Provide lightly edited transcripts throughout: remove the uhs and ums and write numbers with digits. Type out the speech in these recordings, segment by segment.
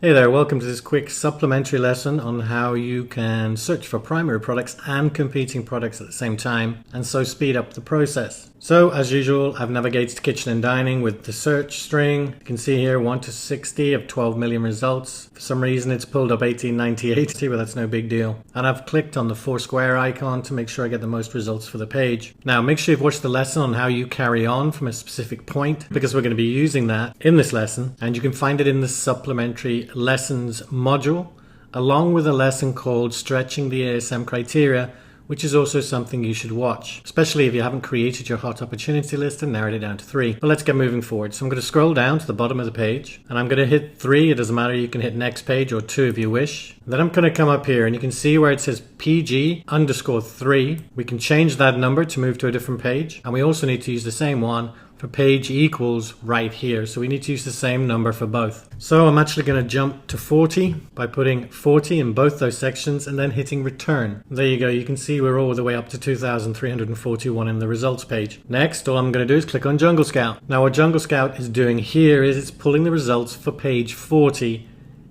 Hey there, welcome to this quick supplementary lesson on how you can search for primary products and competing products at the same time and so speed up the process. So as usual, I've navigated to Kitchen and Dining with the search string. You can see here 1 to 60 of 12 million results. For some reason it's pulled up 1898, but that's no big deal. And I've clicked on the 4 square icon to make sure I get the most results for the page. Now make sure you've watched the lesson on how you carry on from a specific point, because we're going to be using that in this lesson, and you can find it in the supplementary lessons module, along with a lesson called Stretching the ASM Criteria, which is also something you should watch, especially if you haven't created your hot opportunity list and narrowed it down to 3. But let's get moving forward. So I'm going to scroll down to the bottom of the page and I'm going to hit 3. It doesn't matter, you can hit next page or 2 if you wish. Then I'm going to come up here and you can see where it says PG_3. We can change that number to move to a different page, and we also need to use the same one for page equals right here. So we need to use the same number for both. So I'm actually going to jump to 40 by putting 40 in both those sections and then hitting return. There you go. You can see we're all the way up to 2,341 in the results page. Next, all I'm going to do is click on Jungle Scout. Now what Jungle Scout is doing here is it's pulling the results for page 40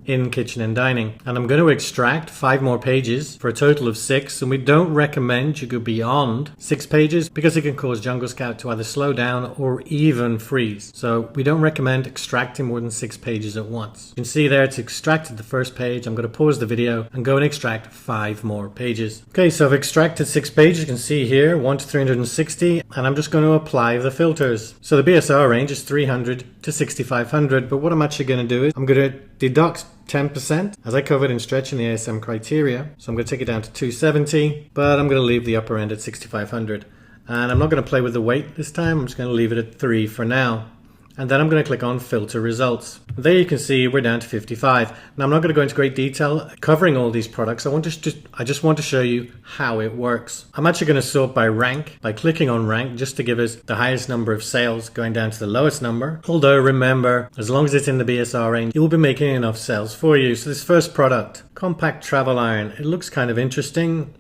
in Kitchen and Dining, and I'm going to extract 5 more pages for a total of 6, and we don't recommend you go beyond 6 pages because it can cause Jungle Scout to either slow down or even freeze. So we don't recommend extracting more than 6 pages at once. You can see there it's extracted the first page. I'm going to pause the video and go and extract 5 more pages. Okay, so I've extracted 6 pages. You can see here 1 to 360, and I'm just going to apply the filters. So the BSR range is 300 to 6500, but what I'm actually going to do is I'm going to deduct 10%, as I covered in Stretching the ASM Criteria. So I'm going to take it down to 270, but I'm going to leave the upper end at 6500. And I'm not going to play with the weight this time. I'm just going to leave it at 3 for now. And then I'm going to click on Filter Results. There you can see we're down to 55. Now I'm not going to go into great detail covering all these products. I just want to show you how it works. I'm actually going to sort by rank by clicking on rank just to give us the highest number of sales going down to the lowest number. Although remember, as long as it's in the BSR range, it will be making enough sales for you. So this first product, Compact Travel Iron, it looks kind of interesting,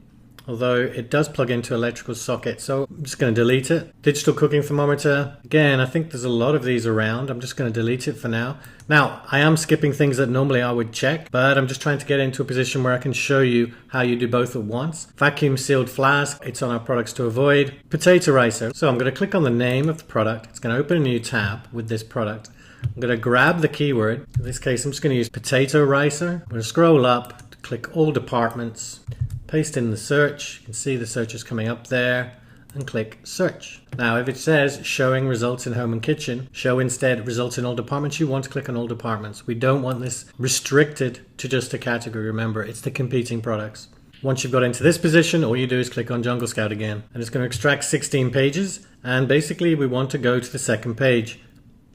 although it does plug into electrical socket, so I'm just going to delete it. Digital cooking thermometer. Again, I think there's a lot of these around. I'm just going to delete it for now. Now, I am skipping things that normally I would check, but I'm just trying to get into a position where I can show you how you do both at once. Vacuum sealed flask. It's on our products to avoid. Potato ricer. So I'm going to click on the name of the product. It's going to open a new tab with this product. I'm going to grab the keyword. In this case, I'm just going to use potato ricer. I'm going to scroll up, click all departments, paste in the search. You can see the search is coming up there, and click search. Now if it says showing results in home and kitchen, show instead results in all departments, you want to click on all departments. We don't want this restricted to just a category. Remember, it's the competing products. Once you've got into this position, all you do is click on Jungle Scout again, and it's going to extract 16 pages, and basically we want to go to the second page.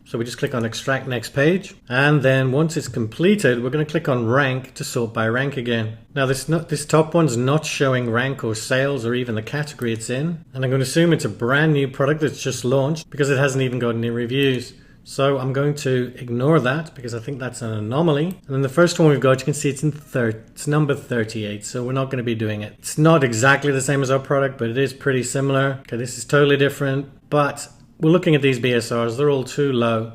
So we just click on Extract Next Page, and then once it's completed, we're going to click on Rank to sort by rank again. Now this top one's not showing rank or sales or even the category it's in, and I'm going to assume it's a brand new product that's just launched because it hasn't even got any reviews. So I'm going to ignore that because I think that's an anomaly. And then the first one we've got, you can see it's number 38, so we're not going to be doing it. It's not exactly the same as our product, but it is pretty similar. Okay, this is totally different, but we're looking at these BSRs, they're all too low.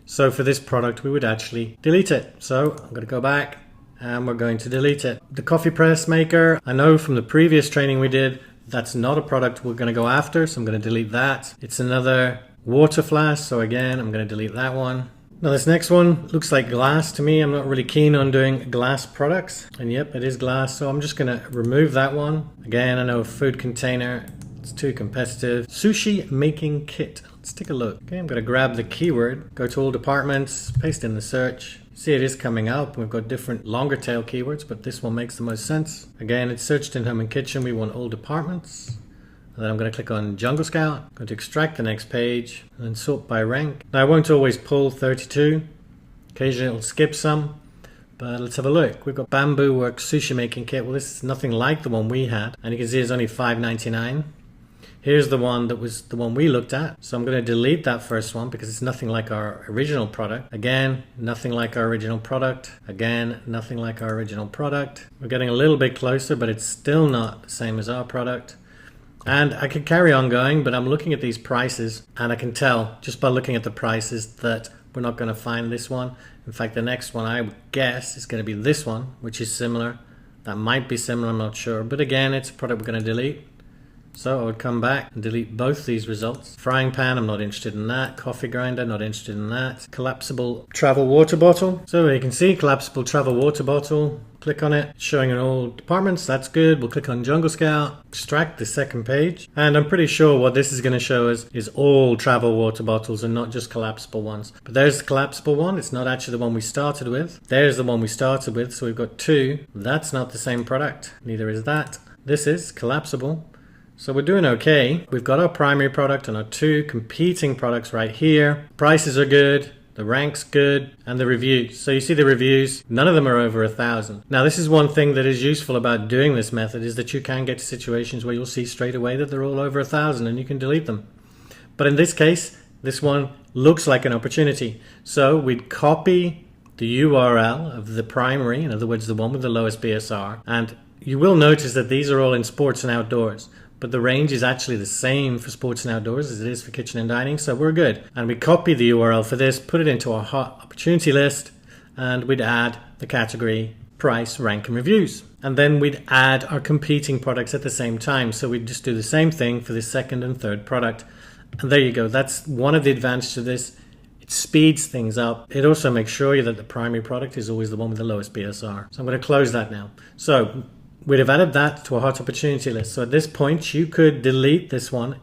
So for this product, we would actually delete it. So I'm going to go back and we're going to delete it. The coffee press maker, I know from the previous training we did, that's not a product we're going to go after. So I'm going to delete that. It's another water flask. So again, I'm going to delete that one. Now this next one looks like glass to me. I'm not really keen on doing glass products. And yep, it is glass. So I'm just going to remove that one. Again, I know a food container, it's too competitive. Sushi making kit. Let's take a look. Okay, I'm going to grab the keyword, go to all departments, paste in the search. See, it is coming up. We've got different longer tail keywords, but this one makes the most sense. Again, it's searched in home and kitchen. We want all departments. And then I'm going to click on Jungle Scout. I'm going to extract the next page and then sort by rank. Now I won't always pull 32. Occasionally it'll skip some. But let's have a look. We've got Bamboo Works Sushi Making Kit. Well, this is nothing like the one we had. And you can see it's only $5.99. Here's the one that was the one we looked at. So I'm going to delete that first one because it's nothing like our original product. Again, nothing like our original product. Again, nothing like our original product. We're getting a little bit closer, but it's still not the same as our product. And I could carry on going, but I'm looking at these prices and I can tell just by looking at the prices that we're not going to find this one. In fact, the next one I would guess is going to be this one, which is similar. That might be similar, I'm not sure. But again, it's a product we're going to delete. So I would come back and delete both these results. Frying pan, I'm not interested in that. Coffee grinder, not interested in that. Collapsible travel water bottle. So you can see collapsible travel water bottle. Click on it, showing in all departments. That's good. We'll click on Jungle Scout, extract the second page. And I'm pretty sure what this is going to show us is all travel water bottles and not just collapsible ones. But there's the collapsible one. It's not actually the one we started with. There's the one we started with. So we've got two. That's not the same product. Neither is that. This is collapsible. So we're doing okay. We've got our primary product and our two competing products right here. Prices are good, the rank's good, and the reviews. So you see the reviews, none of them are over 1,000. Now this is one thing that is useful about doing this method, is that you can get to situations where you'll see straight away that they're all over 1,000 and you can delete them. But in this case, this one looks like an opportunity. So we'd copy the URL of the primary, in other words the one with the lowest BSR, and you will notice that these are all in sports and outdoors. But the range is actually the same for sports and outdoors as it is for kitchen and dining, so we're good. And we copy the URL for this, put it into our hot opportunity list, and we'd add the category, price, rank, and reviews. And then we'd add our competing products at the same time. So we'd just do the same thing for the second and third product. And there you go. That's one of the advantages of this. It speeds things up. It also makes sure that the primary product is always the one with the lowest BSR. So I'm going to close that now. So we'd have added that to a hot opportunity list. So at this point, you could delete this one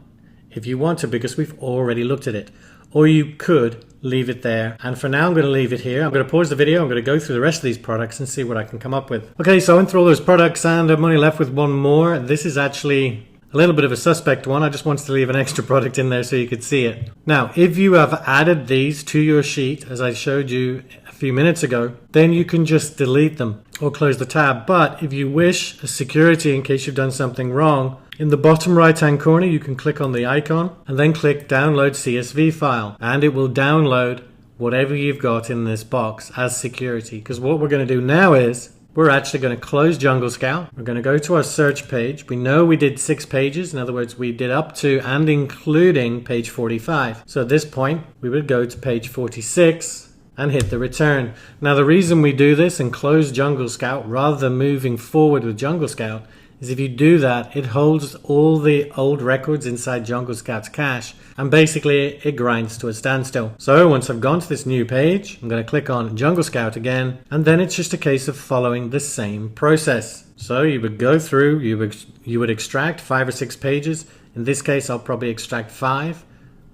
if you want to, because we've already looked at it. Or you could leave it there. And for now, I'm going to leave it here. I'm going to pause the video. I'm going to go through the rest of these products and see what I can come up with. Okay, so I went through all those products and I'm only left with one more. This is actually a little bit of a suspect one. I just wanted to leave an extra product in there so you could see it. Now, if you have added these to your sheet, as I showed you a few minutes ago, then you can just delete them or close the tab. But if you wish a security in case you've done something wrong, in the bottom right hand corner you can click on the icon and then click download CSV file, and it will download whatever you've got in this box as security. Because what we're going to do now is we're actually going to close Jungle Scout. We're going to go to our search page. We know we did 6 pages. In other words, we did up to and including page 45. So at this point, we would go to page 46 and hit the return. Now, the reason we do this and close Jungle Scout rather than moving forward with Jungle Scout is if you do that, it holds all the old records inside Jungle Scout's cache, and basically it grinds to a standstill. So once I've gone to this new page, I'm going to click on Jungle Scout again, and then it's just a case of following the same process. So you would go through, you would extract 5 or 6 pages. In this case, I'll probably extract 5.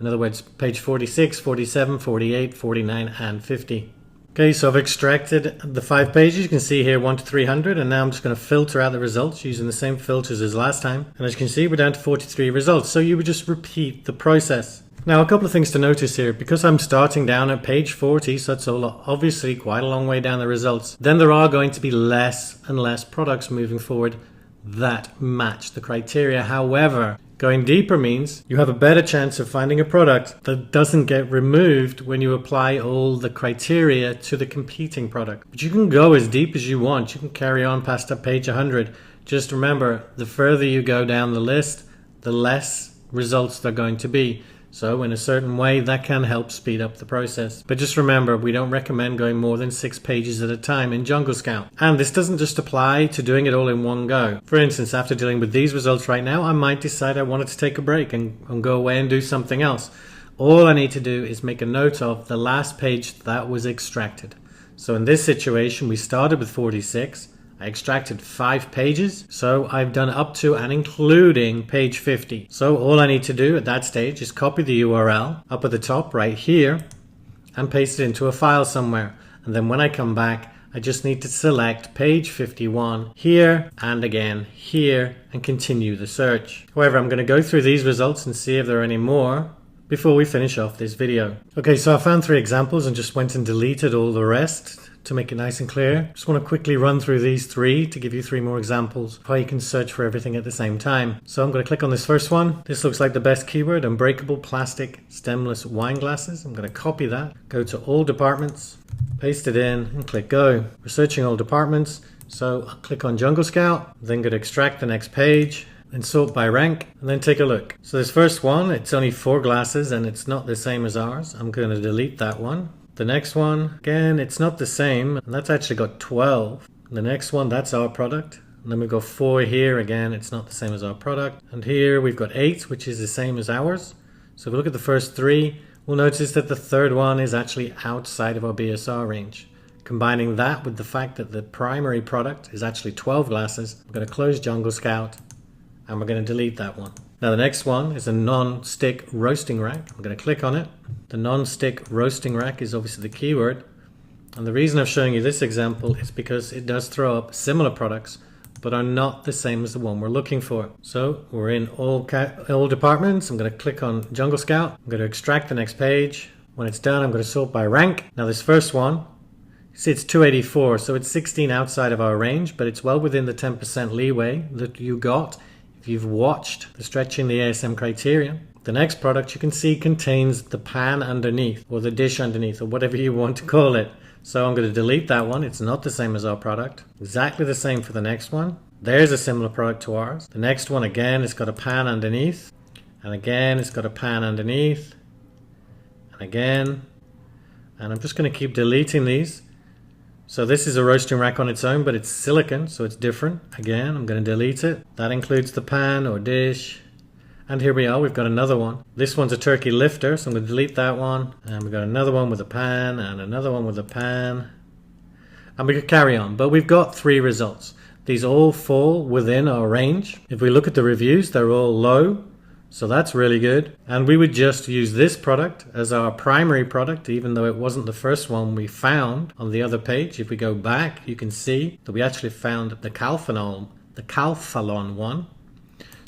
In other words, page 46, 47, 48, 49, and 50. Okay, so I've extracted the 5 pages. You can see here 1 to 300, and now I'm just going to filter out the results using the same filters as last time. And as you can see, we're down to 43 results. So you would just repeat the process. Now, a couple of things to notice here. Because I'm starting down at page 40, so it's obviously quite a long way down the results, then there are going to be less and less products moving forward that match the criteria. However, going deeper means you have a better chance of finding a product that doesn't get removed when you apply all the criteria to the competing product. But you can go as deep as you want. You can carry on past page 100. Just remember, the further you go down the list, the less results there are going to be. So in a certain way, that can help speed up the process. But just remember, we don't recommend going more than 6 pages at a time in Jungle Scout. And this doesn't just apply to doing it all in one go. For instance, after dealing with these results right now, I might decide I wanted to take a break and go away and do something else. All I need to do is make a note of the last page that was extracted. So in this situation, we started with 46. I extracted 5 pages, so I've done up to and including page 50. So all I need to do at that stage is copy the URL up at the top right here and paste it into a file somewhere. And then when I come back, I just need to select page 51 here and again here and continue the search. However, I'm going to go through these results and see if there are any more before we finish off this video. Okay, so I found 3 examples and just went and deleted all the rest to make it nice and clear. Just want to quickly run through these 3 to give you 3 more examples of how you can search for everything at the same time. So I'm going to click on this first one. This looks like the best keyword, unbreakable plastic stemless wine glasses. I'm going to copy that, go to all departments, paste it in and click go. We're searching all departments. So I'll click on Jungle Scout, then go to extract the next page, then sort by rank, and then take a look. So this first one, it's only 4 glasses and it's not the same as ours. I'm going to delete that one. The next one, again, it's not the same. And that's actually got 12. The next one, that's our product. And then we've got 4 here. Again, it's not the same as our product. And here we've got 8, which is the same as ours. So if we look at the first 3, we'll notice that the third one is actually outside of our BSR range. Combining that with the fact that the primary product is actually 12 glasses, I'm going to close Jungle Scout and we're going to delete that one. Now the next one is a non-stick roasting rack. I'm going to click on it. The non-stick roasting rack is obviously the keyword. And the reason I'm showing you this example is because it does throw up similar products but are not the same as the one we're looking for. So we're in all departments. I'm going to click on Jungle Scout. I'm going to extract the next page. When it's done, I'm going to sort by rank. Now this first one, see, it's 284, so it's 16 outside of our range, but it's well within the 10% leeway that you got if you've watched the Stretching the ASM criteria. The next product you can see contains the pan underneath, or the dish underneath, or whatever you want to call it. So I'm going to delete that one. It's not the same as our product. Exactly the same for the next one. There's a similar product to ours. The next one, again, it's got a pan underneath, and again, it's got a pan underneath, and again, and I'm just going to keep deleting these. So this is a roasting rack on its own, but it's silicon, so it's different. Again, I'm going to delete it. That includes the pan or dish. And here we are, we've got another one. This one's a turkey lifter, so I'm going to delete that one. And we've got another one with a pan and another one with a pan. And we could carry on, but we've got 3 results. These all fall within our range. If we look at the reviews, they're all low. So that's really good. And we would just use this product as our primary product, even though it wasn't the first one we found on the other page. If we go back, you can see that we actually found the Calphalon one.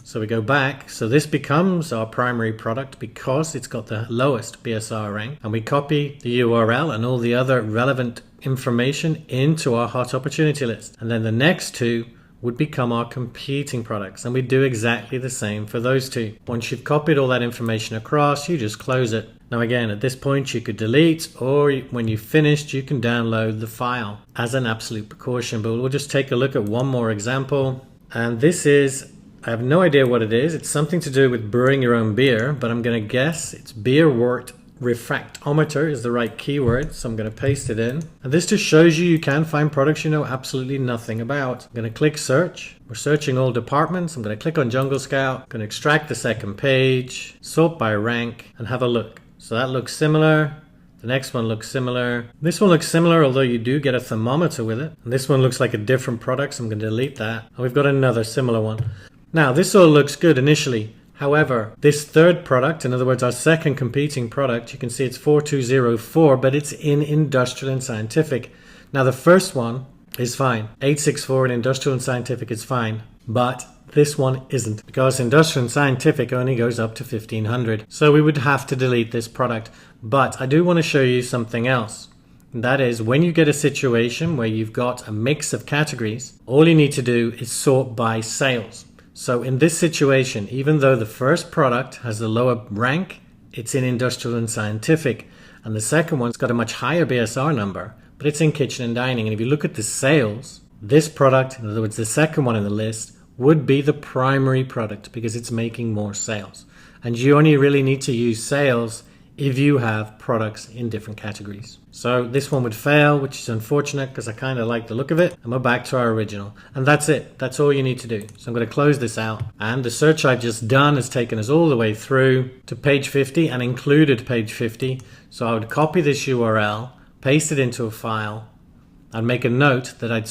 So we go back. So this becomes our primary product because it's got the lowest BSR rank. And we copy the URL and all the other relevant information into our hot opportunity list. And then the next 2 would become our competing products, and we do exactly the same for those 2. Once you've copied all that information across, you just close it. Now again, at this point you could delete, or when you've finished you can download the file as an absolute precaution. But we'll just take a look at one more example, and this is, I have no idea what it is. It's something to do with brewing your own beer, but I'm going to guess it's beer wort refractometer is the right keyword, so I'm going to paste it in. And this just shows you can find products you know absolutely nothing about. I'm going to click search. We're searching all departments. I'm going to click on Jungle Scout. I'm going to extract the second page, sort by rank, and have a look. So that looks similar. The next one looks similar. This one looks similar, although you do get a thermometer with it. And this one looks like a different product, so I'm going to delete that. And we've got another similar one. Now this all looks good initially. However, this third product, in other words, our second competing product, you can see it's 4204, but it's in Industrial and Scientific. Now, the first one is fine. 864 in Industrial and Scientific is fine, but this one isn't, because Industrial and Scientific only goes up to 1500. So we would have to delete this product. But I do want to show you something else. And that is, when you get a situation where you've got a mix of categories, all you need to do is sort by sales. So in this situation, even though the first product has the lower rank, it's in Industrial and Scientific. And the second one's got a much higher BSR number, but it's in Kitchen and Dining. And if you look at the sales, this product, in other words, the second one in the list, would be the primary product because it's making more sales. And you only really need to use sales if you have products in different categories. So this one would fail, which is unfortunate because I kind of like the look of it. And we're back to our original. And that's it. That's all you need to do. So I'm going to close this out. And the search I've just done has taken us all the way through to page 50 and included page 50. So I would copy this URL, paste it into a file, and make a note that I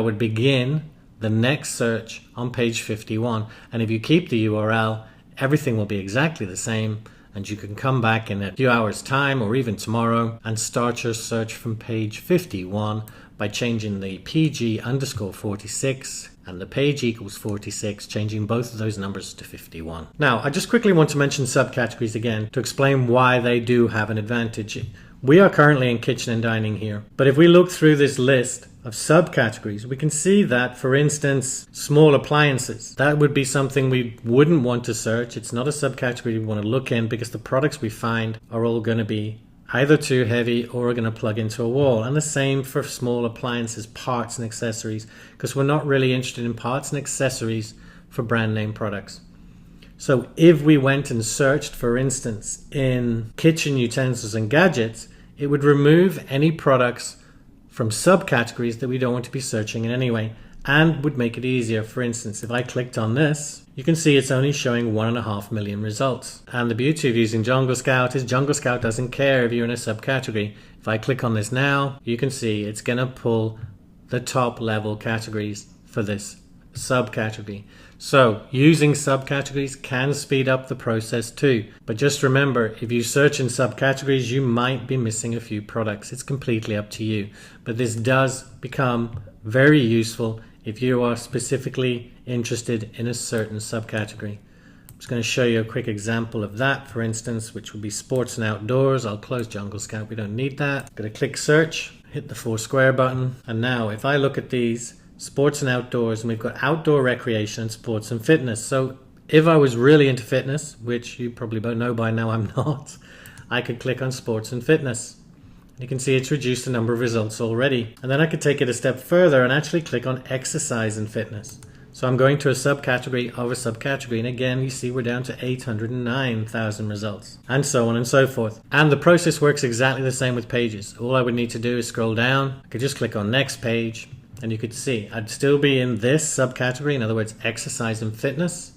would begin the next search on page 51. And if you keep the URL, everything will be exactly the same. And you can come back in a few hours time or even tomorrow and start your search from page 51 by changing the PG_46 and the page equals 46, changing both of those numbers to 51. Now, I just quickly want to mention subcategories again to explain why they do have an advantage. We are currently in Kitchen and Dining here, but if we look through this list of subcategories, we can see that, for instance, small appliances, that would be something we wouldn't want to search. It's not a subcategory we want to look in because the products we find are all going to be either too heavy or are going to plug into a wall. And the same for small appliances, parts and accessories, because we're not really interested in parts and accessories for brand name products. So if we went and searched, for instance, in kitchen utensils and gadgets, it would remove any products from subcategories that we don't want to be searching in anyway, and would make it easier. For instance, if I clicked on this, you can see it's only showing 1.5 million results. And the beauty of using Jungle Scout is Jungle Scout doesn't care if you're in a subcategory. If I click on this now, you can see it's going to pull the top level categories for this subcategory. So using subcategories can speed up the process too. But just remember, if you search in subcategories, you might be missing a few products. It's completely up to you. But this does become very useful if you are specifically interested in a certain subcategory. I'm just going to show you a quick example of that, for instance, which would be sports and outdoors. I'll close Jungle Scout, we don't need that. I'm going to click search, hit the 4 square button, and now if I look at these, sports and outdoors, and we've got outdoor recreation and sports and fitness. So if I was really into fitness, which you probably know by now I'm not, I could click on sports and fitness. You can see it's reduced the number of results already. And then I could take it a step further and actually click on exercise and fitness. So I'm going to a subcategory of a subcategory, and again you see we're down to 809,000 results, and so on and so forth. And the process works exactly the same with pages. All I would need to do is scroll down. I could just click on next page, and you could see I'd still be in this subcategory, in other words exercise and fitness,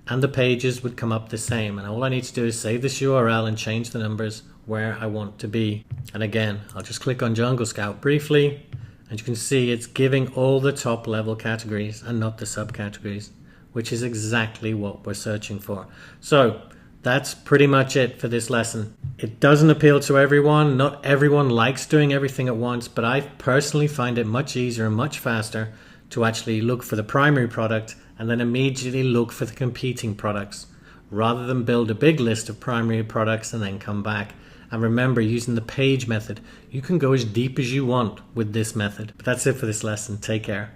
and the pages would come up the same. And all I need to do is save this URL and change the numbers where I want to be. And again, I'll just click on Jungle Scout briefly, and you can see it's giving all the top level categories and not the subcategories, which is exactly what we're searching for. So that's pretty much it for this lesson. It doesn't appeal to everyone. Not everyone likes doing everything at once, but I personally find it much easier and much faster to actually look for the primary product and then immediately look for the competing products, rather than build a big list of primary products and then come back. And remember, using the page method, you can go as deep as you want with this method. But that's it for this lesson. Take care.